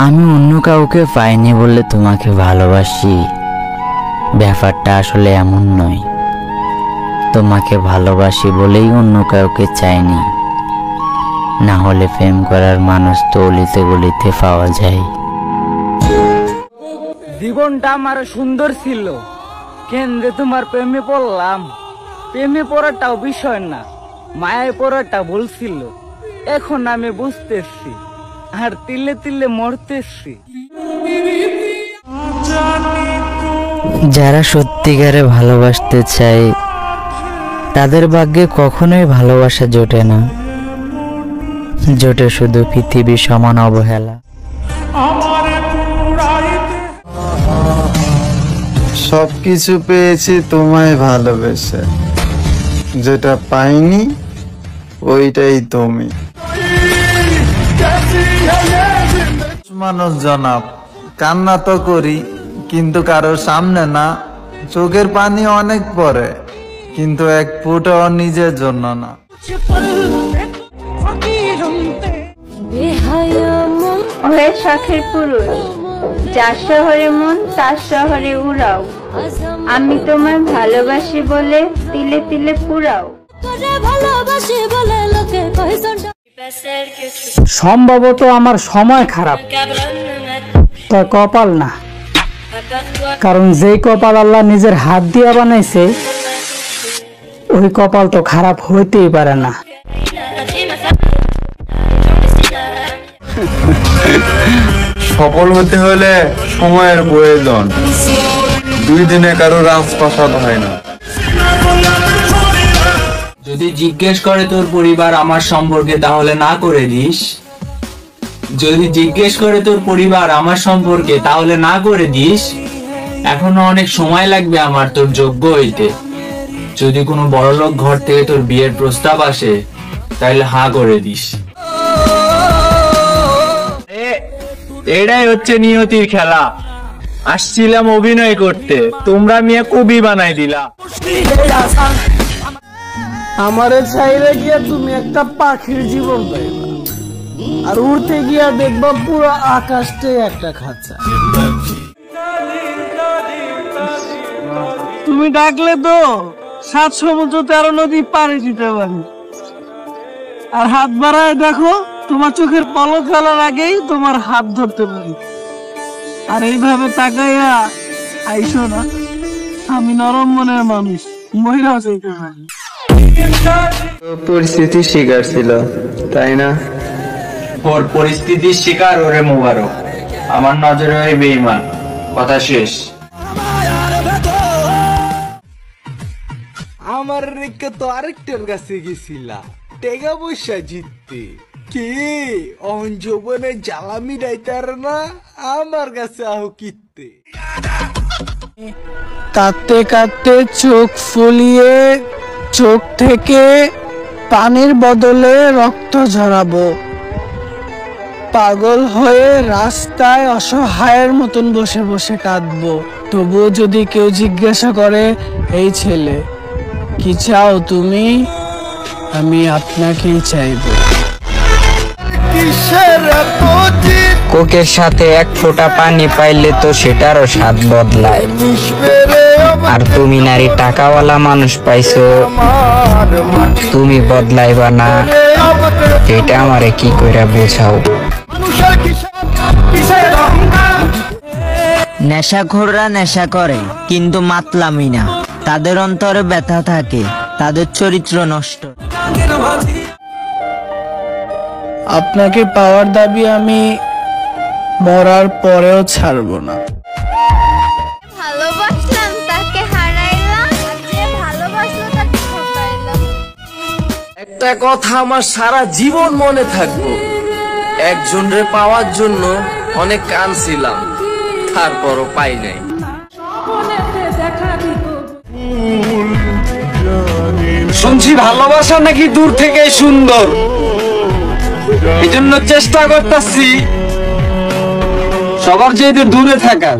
আমি অন্য কাউকে পাইনি বলে তোমাকে ভালোবাসি, ব্যাপারটা আসলে এমন নয়। তোমাকে ভালোবাসি বলেই অন্য কাউকে চাইনি, না হলে প্রেম করার মানুষ তো অলিতে গলিতে পাওয়া যায়। জীবনটা আমার সুন্দর ছিল, কেন্দ্রে তোমার প্রেমে পড়লাম। প্রেমে পড়াটাও বিষয় না, মায়ায় পড়াটা ভুল ছিল। এখন আমি বুঝতেছি আর তিলে তিলে মরতেছি। যারা সত্যিকারে ভালোবাসতে চায় তাদের ভাগ্যে কখনোই ভালোবাসা জোটে না, জোটে শুধু পৃথিবী সমান অবহেলা। সবকিছু পেয়েছি তোমায় ভালোবেসে, যেটা পাইনি ওইটাই তুমি। মানুষ জনাব, কান্না তো করি কিন্তু কারোর সামনে না। চোখের পানি অনেক পরে কিন্তু এক ফোঁটাও নিজের জন্য না। ওহে শখের পুরুষ, যার শহরে মন তার শহরে উড়াও। আমি তোমায় ভালোবাসি বলে তিলে তিলে পুরাও। সম্ভবত আমার সময় খারাপ, তা কপাল না। কারণ যেই কপাল আল্লাহ নিজের হাত দিয়ে বানাইছে, ওই কপাল তো খারাপ হইতেই পারে না। সফল হতে হলে সময়ের প্রয়োজন, 2 দিনে কারো রাজপ্রাসাদ হয় না। যদি জিজ্ঞেস করে তোর পরিবার আমার সম্পর্কে তাহলে না করে দিস। যদি জিজ্ঞেস করে তোর পরিবার আমার সম্পর্কে তাহলে না করে দিস। এখনো অনেক সময় লাগবে আমার তোর যোগ্য হইতে। যদি কোনো বড়লোক ঘর থেকে তোর বিয়ের প্রস্তাব আসে তাহলে হা করে দিস। এটাই হচ্ছে নিয়তির খেলা। আসছিলাম অভিনয় করতে, তোমরা মিয়া কবি বানাই দিলা। আমারে চাইলে গিয়া তুমি একটা পাখির জীবন পাইবা, আর উড়তে গিয়া দেখবা পুরো আকাশটাই একটা খাঁচা। তুমি ডাকলে তো 7 সমুদ্র 13 নদী পাড়ি দিতে পারি। আর হাত বাড়ায় দেখো, তোমার চোখের পলক ফেলার আগেই তোমার হাত ধরতে পারি। আর এইভাবে তাকাইয়া আইসো না, আমি নরম মনের মানুষ, মহিলা চাইতে পারি। পরিস্থিতির শিকার ছিল, তাই না? ওর পরিস্থিতির শিকার ওরে মোবারক, আমার নজরে ওই বেঈমান। কথা শেষ। আমার রেখে তো আরেকটার কাছে গেছিলা টেকা পয়সা জিততে। কি অঞ্জবনে জ্বালামি ডাইতার না, আমার কাছে আহ কিনতে। কাঁদতে কাঁদতে চোখ ফুলিয়ে চোখ থেকে পানির বদলে রক্ত ঝরাবো। পাগল হয়ে রাস্তায় অসহায়ের মতন বসে বসে কাঁদবো। তবুও যদি কেউ জিজ্ঞাসা করে, এই ছেলে কি চাও তুমি, আমি আপনাকেই চাইবো। কোকের সাথে 1 ফোঁটা পানি পাইলে তো সেটারও স্বাদ বদলায়। আর তুমি নারী টাকাওয়ালা মানুষ পাইছো, তুমি বদলাইবা না, এটা আমারে কি কইরা বোঝাও। নেশাখোররা নেশা করে কিন্তু মাতলামি না, তাদের অন্তরে ব্যথা থাকে, তাদের চরিত্র নষ্ট। আপনাকে পাওয়ার দাবি আমি মরার পরেও ছাড়বো না। ভালোবাসলাম তাকে হারাইলাম, যে ভালোবাসলো তাকে ঠকাইলাম। একটা কথা আমার সারা জীবন মনে থাকবো, একজনরে পাওয়ার জন্য অনেক কাঁদছিলাম, তারপরও পাই নাই। শুনছি ভালোবাসা নাকি দূর থেকে সুন্দর, এই জন্য চেষ্টা করতেছি সবার চেয়ে দূরে থাকার।